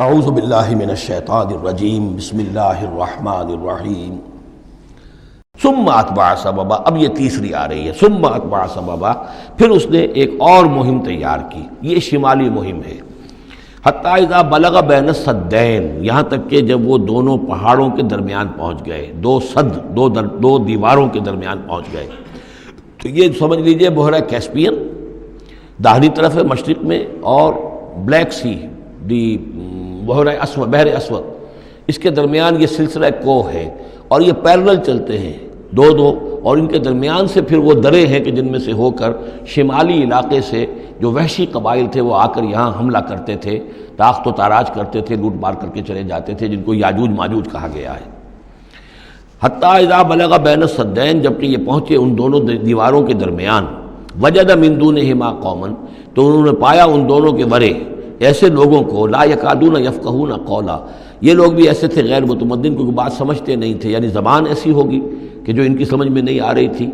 اعوذ باللہ من الشیطان الرجیم بسم اللہ الرحمن الرحیم ثم اتبع سببا. اب یہ تیسری آ رہی ہے، ثم اتبع سببا. پھر اس نے ایک اور مہم تیار کی، یہ شمالی مہم ہے. حتی اذا بلغ بین السدین، یہاں تک کہ جب وہ دونوں پہاڑوں کے درمیان پہنچ گئے، دو دیواروں کے درمیان پہنچ گئے. تو یہ سمجھ لیجئے بحیرہ کیسپیئن داہنی طرف ہے مشرق میں، اور بلیک سی بحر اسود، اس کے درمیان یہ سلسلہ کوہ ہے، اور یہ پیرلل چلتے ہیں دو، اور ان کے درمیان سے پھر وہ درے ہیں کہ جن میں سے ہو کر شمالی علاقے سے جو وحشی قبائل تھے وہ آ کر یہاں حملہ کرتے تھے، تاخت و تاراج کرتے تھے، لوٹ مار کر کے چلے جاتے تھے، جن کو یاجوج ماجوج کہا گیا ہے. حتی اذا بلغ بین السدین، جبکہ یہ پہنچے ان دونوں دیواروں کے درمیان، وجد من دونہما قوما، تو انہوں نے پایا ان دونوں کے ورے ایسے لوگوں کو، لا یکادون یفقہون قولا، یہ لوگ بھی ایسے تھے غیر متمدن، کیونکہ بات سمجھتے نہیں تھے، یعنی زبان ایسی ہوگی کہ جو ان کی سمجھ میں نہیں آ رہی تھی،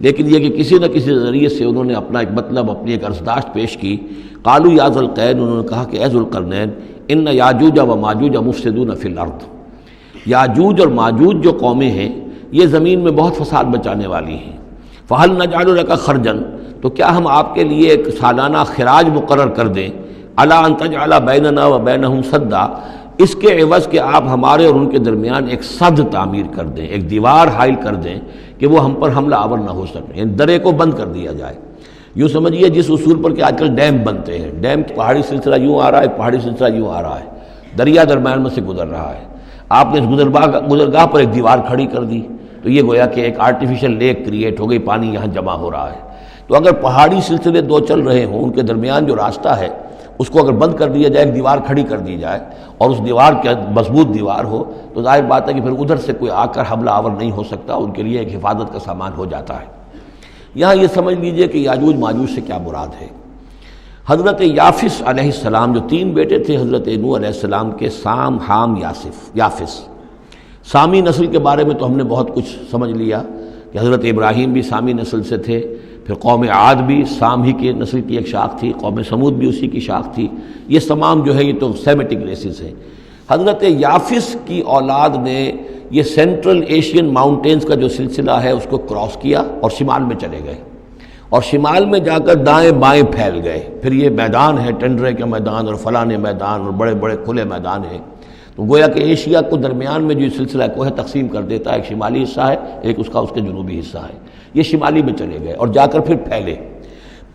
لیکن یہ کہ کسی نہ کسی ذریعے سے انہوں نے اپنا ایک مطلب، اپنی ایک عرضداشت پیش کی. قالوا یا ذا القرنین، انہوں نے کہا کہ اے ذو القرنین، ان یاجوج و ماجوج مفسدون فی الارض، یاجوج اور ماجوج جو قومیں ہیں یہ زمین میں بہت فساد مچانے والی ہیں. فہل نجعل لک خرجا، تو کیا ہم آپ کے لیے ایک سالانہ خراج مقرر کر دیں، الا ان تجعل بیننا و بینہم سدا، اس کے عوض کہ آپ ہمارے اور ان کے درمیان ایک سد تعمیر کر دیں، ایک دیوار حائل کر دیں کہ وہ ہم پر حملہ آور نہ ہو سکے، یعنی درے کو بند کر دیا جائے. یوں سمجھیے جس اصول پر کہ آج کل ڈیم بنتے ہیں، ڈیم پہاڑی سلسلہ یوں آ رہا ہے، پہاڑی سلسلہ یوں آ رہا ہے، دریا درمیان میں سے گزر رہا ہے، آپ نے اس گزرگاہ پر ایک دیوار کھڑی کر دی، تو یہ گویا کہ ایک آرٹیفیشل لیک کریٹ ہو گئی، پانی یہاں جمع ہو رہا ہے. تو اگر پہاڑی سلسلے دو چل رہے ہوں، ان کے درمیان جو راستہ ہے اس کو اگر بند کر دیا جائے، ایک دیوار کھڑی کر دی جائے، اور اس دیوار کے مضبوط دیوار ہو، تو ظاہر بات ہے کہ پھر ادھر سے کوئی آ کر حملہ آور نہیں ہو سکتا، ان کے لیے ایک حفاظت کا سامان ہو جاتا ہے. یہاں یہ سمجھ لیجئے کہ یاجوج ماجوج سے کیا مراد ہے. حضرت یافس علیہ السلام، جو تین بیٹے تھے حضرت نوح علیہ السلام کے، سام، حام، یافس. سامی نسل کے بارے میں تو ہم نے بہت کچھ سمجھ لیا کہ حضرت ابراہیم بھی سامی نسل سے تھے، پھر قوم عاد بھی سام ہی کے نسل کی ایک شاخ تھی، قوم سمود بھی اسی کی شاخ تھی. یہ تمام جو ہے یہ تو سیمیٹک ریسز ہیں. حضرت یافس کی اولاد نے یہ سینٹرل ایشین ماؤنٹینز کا جو سلسلہ ہے اس کو کراس کیا اور شمال میں چلے گئے، اور شمال میں جا کر دائیں بائیں پھیل گئے. پھر یہ میدان ہے، ٹنڈرے کا میدان اور فلانے میدان اور بڑے بڑے کھلے میدان ہیں. تو گویا کہ ایشیا کو درمیان میں جو سلسلہ کوہ تقسیم کر دیتا ہے، ایک شمالی حصہ ہے، ایک اس کے جنوبی حصہ ہے. یہ شمالی میں چلے گئے اور جا کر پھر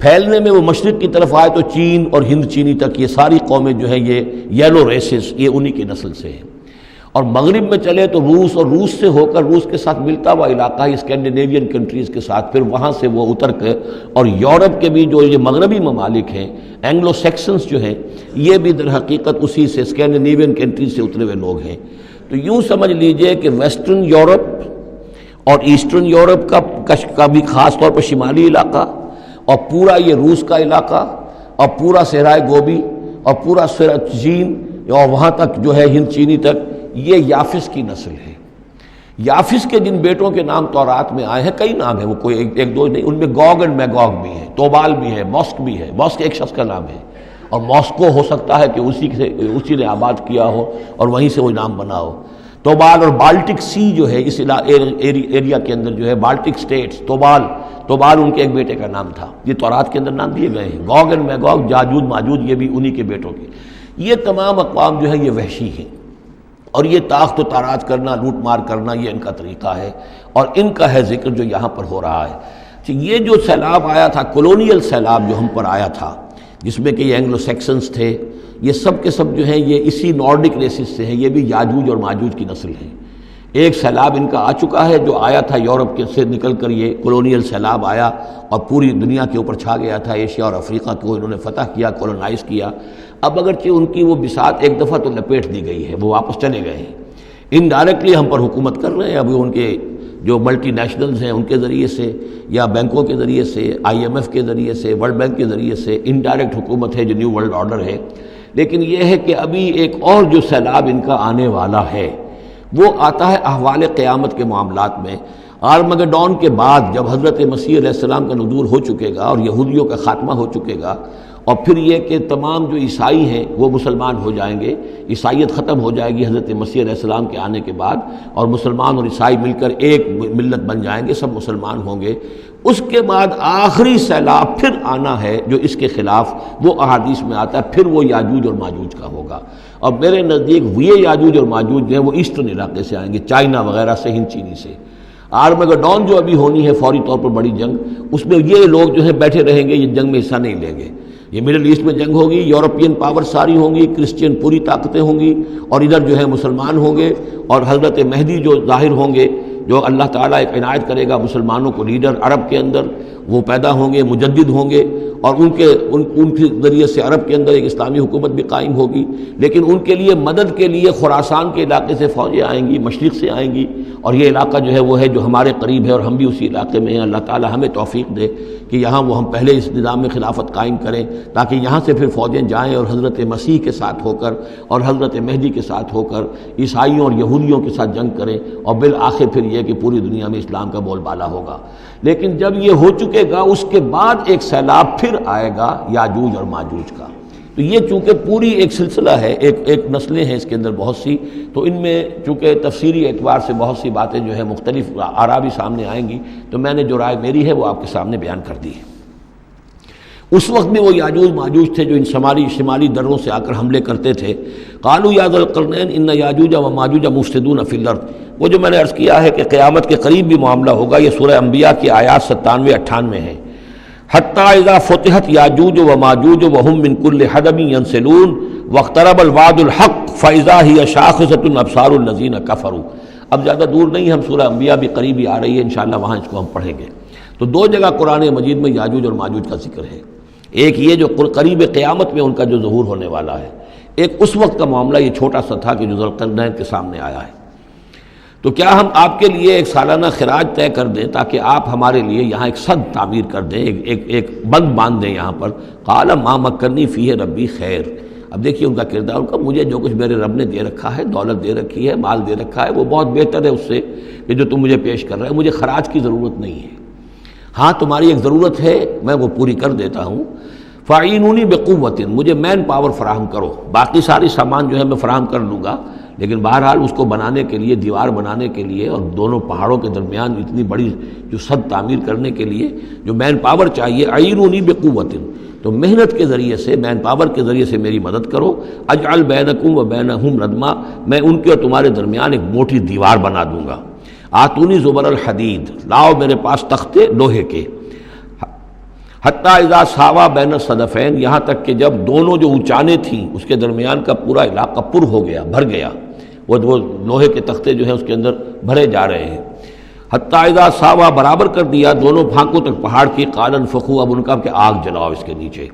پھیلنے میں وہ مشرق کی طرف آئے تو چین اور ہند چینی تک یہ ساری قومیں جو ہیں یہ یلو ریسز، یہ انہی کی نسل سے ہیں. اور مغرب میں چلے تو روس، اور روس سے ہو کر روس کے ساتھ ملتا ہوا علاقہ ہے اسکینڈینیوین کنٹریز کے ساتھ، پھر وہاں سے وہ اتر کے، اور یورپ کے بھی جو یہ مغربی ممالک ہیں، اینگلو سیکسنز جو ہیں، یہ بھی در حقیقت اسی سے اسکینڈینیوین کنٹریز سے اترے ہوئے لوگ ہیں. تو یوں سمجھ لیجئے کہ ویسٹرن یورپ اور ایسٹرن یورپ کا بھی خاص طور پر شمالی علاقہ، اور پورا یہ روس کا علاقہ، اور پورا صحرائے گوبی، اور پورا چین، اور وہاں تک جو ہے ہند چینی تک، یہ یافس کی نسل ہے. یافس کے جن بیٹوں کے نام تورات میں آئے ہیں، کئی نام ہیں، وہ کوئی ایک دو نہیں، ان میں گوگ اینڈ میگوگ بھی ہے، توبال بھی ہے، موسک بھی ہے. موسک ایک شخص کا نام ہے، اور موسکو ہو سکتا ہے کہ اسی نے آباد کیا ہو اور وہیں سے وہ نام بنا ہو. توبال اور بالٹک سی جو ہے اس ایریا کے اندر جو ہے، بالٹک سٹیٹس، توبال ان کے ایک بیٹے کا نام تھا. یہ تورات کے اندر نام دیے گئے ہیں. گوگ اینڈ میگوگ، یاجوج ماجوج، یہ بھی انہی کے بیٹوں کے. یہ تمام اقوام جو ہے یہ وحشی ہیں، اور یہ تاخت و تاراج کرنا، لوٹ مار کرنا، یہ ان کا طریقہ ہے، اور ان کا ہے ذکر جو یہاں پر ہو رہا ہے. یہ جو سیلاب آیا تھا، کولونیل سیلاب جو ہم پر آیا تھا، جس میں کہ یہ اینگلو سیکسنز تھے، یہ سب کے سب جو ہیں یہ اسی نارڈک ریسز سے ہیں. یہ بھی یاجوج اور ماجوج کی نسل ہیں. ایک سیلاب ان کا آ چکا ہے جو آیا تھا یورپ کے سے نکل کر، یہ کولونیل سیلاب آیا اور پوری دنیا کے اوپر چھا گیا تھا. ایشیا اور افریقہ کو انہوں نے فتح کیا، کولونائز کیا. اب اگرچہ ان کی وہ بساط ایک دفعہ تو لپیٹ دی گئی ہے، وہ واپس چلے گئے ہیں، انڈائریکٹلی ہم پر حکومت کر رہے ہیں. ابھی ان کے جو ملٹی نیشنلز ہیں ان کے ذریعے سے، یا بینکوں کے ذریعے سے، IMF کے ذریعے سے، ورلڈ بینک کے ذریعے سے انڈائریکٹ حکومت ہے جو نیو ورلڈ آرڈر ہے. لیکن یہ ہے کہ ابھی ایک اور جو سیلاب ان کا آنے والا ہے وہ آتا ہے احوال قیامت کے معاملات میں. آرمگڈون کے بعد جب حضرت مسیح علیہ السلام کا نزول ہو چکے گا اور یہودیوں کا خاتمہ ہو چکے گا، اور پھر یہ کہ تمام جو عیسائی ہیں وہ مسلمان ہو جائیں گے، عیسائیت ختم ہو جائے گی حضرت مسیح علیہ السلام کے آنے کے بعد، اور مسلمان اور عیسائی مل کر ایک ملت بن جائیں گے، سب مسلمان ہوں گے۔ اس کے بعد آخری سیلاب پھر آنا ہے جو اس کے خلاف، وہ احادیث میں آتا ہے، پھر وہ یاجوج اور ماجوج کا ہوگا۔ اور میرے نزدیک یہ یاجوج اور ماجوج جو ہیں وہ ایسٹرن علاقے سے آئیں گے، چائنا وغیرہ سے، ہند چینی سے۔ آرمگڈون جو ابھی ہونی ہے فوری طور پر بڑی جنگ، اس میں یہ لوگ جو ہیں بیٹھے رہیں گے، یہ جنگ میں حصہ نہیں لیں گے۔ یہ مڈل ایسٹ میں جنگ ہوگی، یورپین پاور ساری ہوں گی، کرسچین پوری طاقتیں ہوں گی، اور ادھر جو ہے مسلمان ہوں گے، اور حضرت مہدی جو ظاہر ہوں گے، جو اللہ تعالیٰ ایک عنایت کرے گا مسلمانوں کو لیڈر عرب کے اندر، وہ پیدا ہوں گے، مجدد ہوں گے، اور ان کے ذریعے سے عرب کے اندر ایک اسلامی حکومت بھی قائم ہوگی۔ لیکن ان کے لیے مدد کے لیے خراسان کے علاقے سے فوجیں آئیں گی، مشرق سے آئیں گی، اور یہ علاقہ جو ہے وہ ہے جو ہمارے قریب ہے، اور ہم بھی اسی علاقے میں ہیں۔ اللہ تعالیٰ ہمیں توفیق دے کہ یہاں وہ ہم پہلے اس نظام میں خلافت قائم کریں، تاکہ یہاں سے پھر فوجیں جائیں اور حضرت مسیح کے ساتھ ہو کر اور حضرت مہدی کے ساتھ ہو کر عیسائیوں اور یہودیوں کے ساتھ جنگ کریں، اور بالآخر پھر یہ کہ پوری دنیا میں اسلام کا بول بالا ہوگا۔ لیکن جب یہ ہو چکے گا، اس کے بعد ایک سیلاب پھر آئے گا یاجوج اور ماجوج کا۔ تو یہ چونکہ پوری ایک سلسلہ ہے، ایک نسلیں ہیں اس کے اندر بہت سی، تو ان میں چونکہ تفسیری اعتبار سے بہت سی باتیں جو ہے مختلف آراء بھی سامنے آئیں گی، تو میں نے جو رائے میری ہے وہ آپ کے سامنے بیان کر دی ہے۔ اس وقت بھی وہ یاجوج ماجوج تھے جو ان شمالی دروں سے آ کر حملے کرتے تھے۔ قالوا یا ذا القرنین ان یاجوج و ماجوج مفسدون فی الارض، وہ جو میں نے عرض کیا ہے کہ قیامت کے قریب بھی معاملہ ہوگا، یہ سورہ انبیاء کی آیات 97-98 ہیں۔ حتی اذا فتحت یاجوج و ماجوج وهم من کل حدب ینسلون واقترب الوعد الحق فاذا هی شاخصۃ ابصار الذین کفروا۔ اب زیادہ دور نہیں، ہم سورہ انبیاء بھی قریب ہی آ رہی ہے، انشاءاللہ وہاں اس کو ہم پڑھیں گے۔ تو دو جگہ قرآن مجید میں یاجوج اور ماجوج کا ذکر ہے، ایک یہ جو قریب قیامت میں ان کا جو ظہور ہونے والا ہے، ایک اس وقت کا معاملہ یہ چھوٹا سا تھا کہ جو ذوالقرنین کے سامنے آیا ہے۔ تو کیا ہم آپ کے لیے ایک سالانہ خراج طے کر دیں تاکہ آپ ہمارے لیے یہاں ایک سد تعمیر کر دیں، ایک بند باندھ دیں یہاں پر؟ قال ما مکنی فیہ ربی خیر۔ اب دیکھیے ان کا کردار، ان کا مجھے جو کچھ میرے رب نے دے رکھا ہے، دولت دے رکھی ہے، مال دے رکھا ہے، وہ بہت بہتر ہے اس سے کہ جو تم مجھے پیش کر رہے ہیں، مجھے خراج کی ضرورت نہیں ہے۔ ہاں تمہاری ایک ضرورت ہے، میں وہ پوری کر دیتا ہوں۔ فاعینونی بقوت، مجھے مین پاور فراہم کرو، باقی ساری سامان جو ہے میں فراہم کر لوں گا، لیکن بہرحال اس کو بنانے کے لیے، دیوار بنانے کے لیے اور دونوں پہاڑوں کے درمیان اتنی بڑی جو سد تعمیر کرنے کے لیے جو مین پاور چاہیے، اعینونی بقوت، تو محنت کے ذریعے سے، مین پاور کے ذریعے سے میری مدد کرو۔ اجعل بینکم و بینہم ردما، میں ان کے اور تمہارے درمیان ایک موٹی دیوار بنا دوں گا۔ آتونی زبر الحدید، لاؤ میرے پاس تختے لوہے کے۔ حتیٰ اذا ساوا بین الصدفین، یہاں تک کہ جب دونوں جو اونچانے تھیں اس کے درمیان کا پورا علاقہ پر ہو گیا، بھر گیا، وہ لوہے کے تختے جو ہیں اس کے اندر بھرے جا رہے ہیں۔ حتیٰ اذا ساوا، برابر کر دیا دونوں پھانکوں تک پہاڑ کی، قال انفخوا، اب ان کا کہ آگ جلاؤ اس کے نیچے،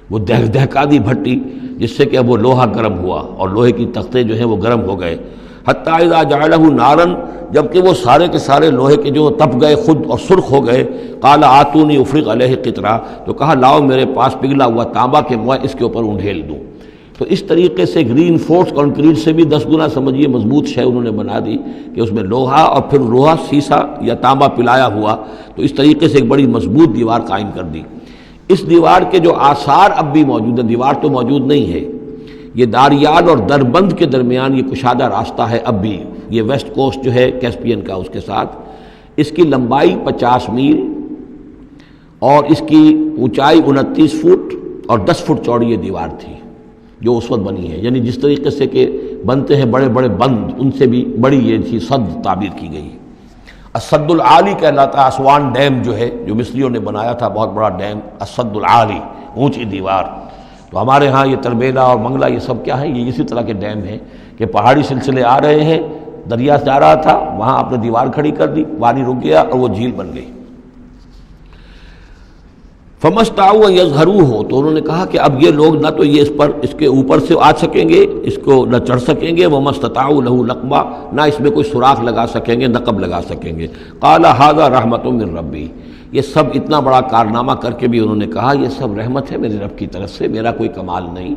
وہ دہکا دی بھٹی جس سے کہ اب وہ لوہا گرم ہوا اور لوہے کی تختے جو ہیں وہ گرم ہو گئے۔ حتیٰ اذا جعلہ نارا، جبکہ وہ سارے کے سارے لوہے کے جو تپ گئے خود اور سرخ ہو گئے۔ قال آتونی افرغ علیہ قطرہ، تو کہا لاؤ میرے پاس پگھلا ہوا تانبا کہ میں اس کے اوپر انڈھیل دوں۔ تو اس طریقے سے گرین فورس کنکریٹ سے بھی 10 گنا سمجھیے مضبوط شے انہوں نے بنا دی کہ اس میں لوہا اور پھر لوہا سیسا یا تانبا پلایا ہوا، تو اس طریقے سے ایک بڑی مضبوط دیوار قائم کر دی۔ اس دیوار کے جو آثار اب بھی موجود ہیں، دیوار تو موجود نہیں ہے، یہ داریال اور دربند کے درمیان یہ کشادہ راستہ ہے اب بھی، یہ ویسٹ کوسٹ جو ہے کیسپین کا، اس کے ساتھ اس کی لمبائی 50 میل اور اس کی اونچائی 29 فٹ اور 10 فٹ چوڑی یہ دیوار تھی جو اس وقت بنی ہے۔ یعنی جس طریقے سے کہ بنتے ہیں بڑے بڑے بند، ان سے بھی بڑی یہ تھی سد تعبیر کی گئی۔ السد العالی کہلاتا ہے اسوان ڈیم جو ہے، جو مصریوں نے بنایا تھا، بہت بڑا ڈیم، السد العالی، اونچی دیوار۔ تو ہمارے ہاں یہ تربیلا اور منگلا یہ سب کیا ہے، یہ اسی طرح کے ڈیم ہیں کہ پہاڑی سلسلے آ رہے ہیں، دریا جا رہا تھا، وہاں آپ نے دیوار کھڑی کر دی، پانی رک گیا اور وہ جھیل بن گئی۔ فمستطاعوا ان یظہروہ، تو انہوں نے کہا کہ اب یہ لوگ نہ تو یہ اس کے اوپر سے آ سکیں گے، اس کو نہ چڑھ سکیں گے، وما استطاعوا لہ نقبا، نہ اس میں کوئی سوراخ لگا سکیں گے، نقب لگا سکیں گے۔ قال ھذا رحمۃ من ربی، یہ سب اتنا بڑا کارنامہ کر کے بھی انہوں نے کہا یہ سب رحمت ہے میرے رب کی طرف سے، میرا کوئی کمال نہیں،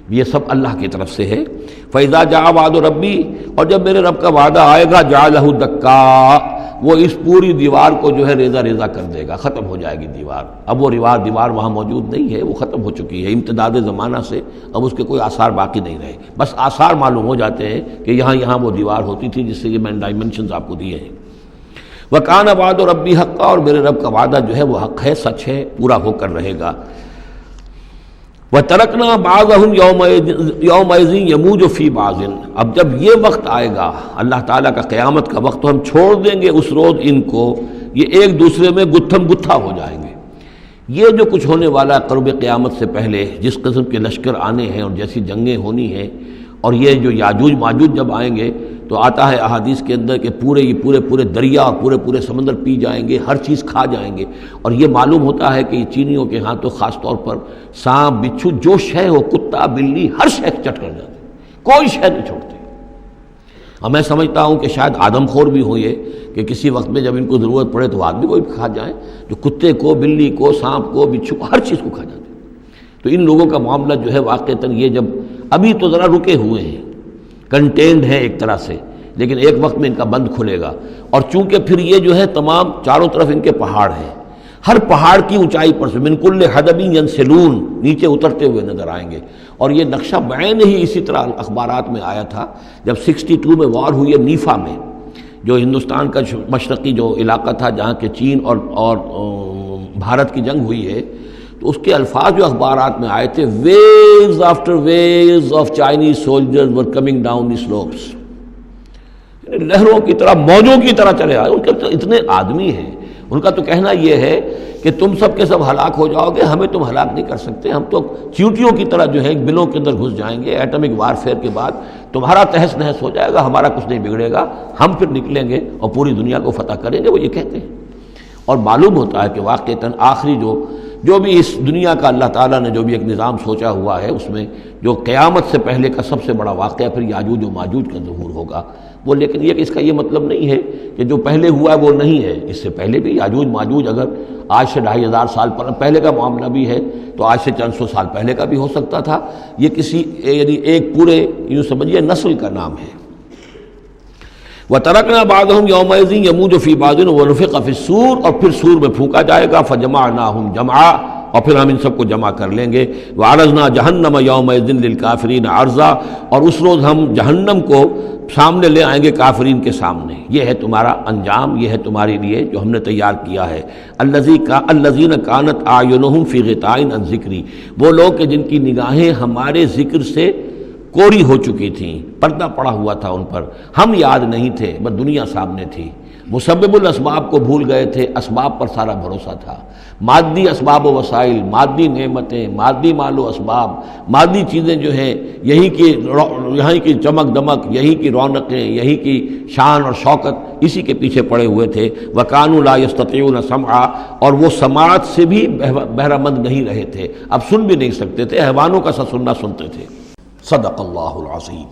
یہ سب اللہ کی طرف سے ہے۔ فَإِذَا جَاءَ وَعْدُ رَبِّي، اور جب میرے رب کا وعدہ آئے گا، جَعَلَهُ دَكَّاءَ، وہ اس پوری دیوار کو جو ہے ریزہ ریزہ کر دے گا، ختم ہو جائے گی دیوار۔ اب وہ دیوار وہاں موجود نہیں ہے، وہ ختم ہو چکی ہے امتداد زمانہ سے، اب اس کے کوئی آثار باقی نہیں رہے، بس آثار معلوم ہو جاتے ہیں کہ یہاں وہ دیوار ہوتی تھی، جس سے یہ میں نے ڈائمنشنز آپ کو دیے ہیں۔ وَكَانَ وَعْدُ رَبِّي حَقًّا، اور میرے رب کا وعدہ جو ہے وہ حق ہے، سچ ہے، پورا ہو کر رہے گا۔ وَتَرَكْنَا بَعْضَهُمْ يَوْمَئِذٍ يَمُوجُ فِي بَعْضٍ، اب جب یہ وقت آئے گا اللہ تعالیٰ کا قیامت کا وقت، تو ہم چھوڑ دیں گے اس روز ان کو، یہ ایک دوسرے میں گتھم گتھا ہو جائیں گے۔ یہ جو کچھ ہونے والا ہے قرب قیامت سے پہلے، جس قسم کے لشکر آنے ہیں اور جیسی جنگیں ہونی ہیں، اور یہ جو یاجوج ماجوج جب آئیں گے تو آتا ہے احادیث کے اندر کہ پورے دریا اور پورے سمندر پی جائیں گے، ہر چیز کھا جائیں گے، اور یہ معلوم ہوتا ہے کہ یہ چینیوں کے ہاں تو خاص طور پر سانپ بچھو جو شے ہو، کتا بلی، ہر شے چٹ کر جاتے، کوئی شے نہیں چھوڑتے۔ اور میں سمجھتا ہوں کہ شاید آدم خور بھی ہو یہ کہ کسی وقت میں جب ان کو ضرورت پڑے تو آدمی کو بھی کھا جائیں، جو کتے کو، بلی کو، سانپ کو، بچھو کو، ہر چیز کو کھا جاتے۔ تو ان لوگوں کا معاملہ جو ہے واقعتاً یہ جب ابھی تو ذرا رکے ہوئے ہیں، کنٹینڈ ہے ایک طرح سے، لیکن ایک وقت میں ان کا بند کھلے گا، اور چونکہ پھر یہ جو ہے تمام چاروں طرف ان کے پہاڑ ہیں، ہر پہاڑ کی اونچائی پر سے من کل حدب ینسلون نیچے اترتے ہوئے نظر آئیں گے۔ اور یہ نقشہ بعین ہی اسی طرح اخبارات میں آیا تھا جب 62 میں وار ہوئی ہے نیفا میں، جو ہندوستان کا مشرقی جو علاقہ تھا جہاں کے چین اور بھارت کی جنگ ہوئی ہے، تو اس کے الفاظ جو اخبارات میں آئے تھے، waves after waves of Chinese soldiers were coming down the slopes, لہروں کی طرح، موجوں کی طرح چلے آئے۔ ان کے اتنے آدمی ہیں، ان کا تو کہنا یہ ہے کہ تم سب کے سب ہلاک ہو جاؤ گے، ہمیں تم ہلاک نہیں کر سکتے، ہم تو چیونٹیوں کی طرح جو ہے بلوں کے اندر گھس جائیں گے، ایٹمک وارفیئر کے بعد تمہارا تہس نہس ہو جائے گا، ہمارا کچھ نہیں بگڑے گا، ہم پھر نکلیں گے اور پوری دنیا کو فتح کریں گے، وہ یہ کہتے ہیں۔ اور معلوم ہوتا ہے کہ واقعتاً آخری جو بھی اس دنیا کا اللہ تعالیٰ نے جو بھی ایک نظام سوچا ہوا ہے، اس میں جو قیامت سے پہلے کا سب سے بڑا واقعہ پھر یاجوج و ماجوج کا ظہور ہوگا وہ، لیکن یہ کہ اس کا یہ مطلب نہیں ہے کہ جو پہلے ہوا ہے وہ نہیں ہے، اس سے پہلے بھی یاجوج ماجوج اگر آج سے 2500 سال پہلے کا معاملہ بھی ہے تو آج سے چند سو سال پہلے کا بھی ہو سکتا تھا۔ یہ کسی یعنی ایک پورے یوں سمجھیے نسل کا نام ہے۔ وَتَرَكْنَا بَعْضَهُمْ يَوْمَئِذٍ يَمُوجُ فِي بَعْضٍ وَنُفِخَ فِي الصُّورِ، اور پھر سور میں پھونکا جائے گا، فَجَمَعْنَاهُمْ جَمْعًا، اور پھر ہم ان سب کو جمع کر لیں گے۔ وَعَرَضْنَا جَهَنَّمَ يَوْمَئِذٍ لِلْكَافِرِينَ عَرْضًا، اور اس روز ہم جہنم کو سامنے لے آئیں گے کافرین کے سامنے۔ یہ ہے تمہارا انجام، یہ ہے تمہارے لیے جو ہم نے تیار کیا ہے۔ الذین کانت اعینہم فی غطاء عن ذکری، وہ لوگ کہ جن کی نگاہیں ہمارے ذکر سے کوری ہو چکی تھیں، پردہ پڑا ہوا تھا ان پر، ہم یاد نہیں تھے، بس دنیا سامنے تھی، مسبب الاسباب کو بھول گئے تھے، اسباب پر سارا بھروسہ تھا، مادی اسباب و وسائل، مادی نعمتیں، مادی مال و اسباب، مادی چیزیں جو ہیں، یہیں کی چمک دمک، یہیں کی رونقیں، یہیں کی شان اور شوکت، اسی کے پیچھے پڑے ہوئے تھے۔ وَكَانُوا لَا يَسْتَطِيعُونَ سَمْعًا، اور وہ سماعت سے بھی بہرہ مند نہیں رہے تھے، اب سن بھی نہیں سکتے تھے، حیوانوں کا سا سننا سنتے تھے۔ صدق اللہ العظیم۔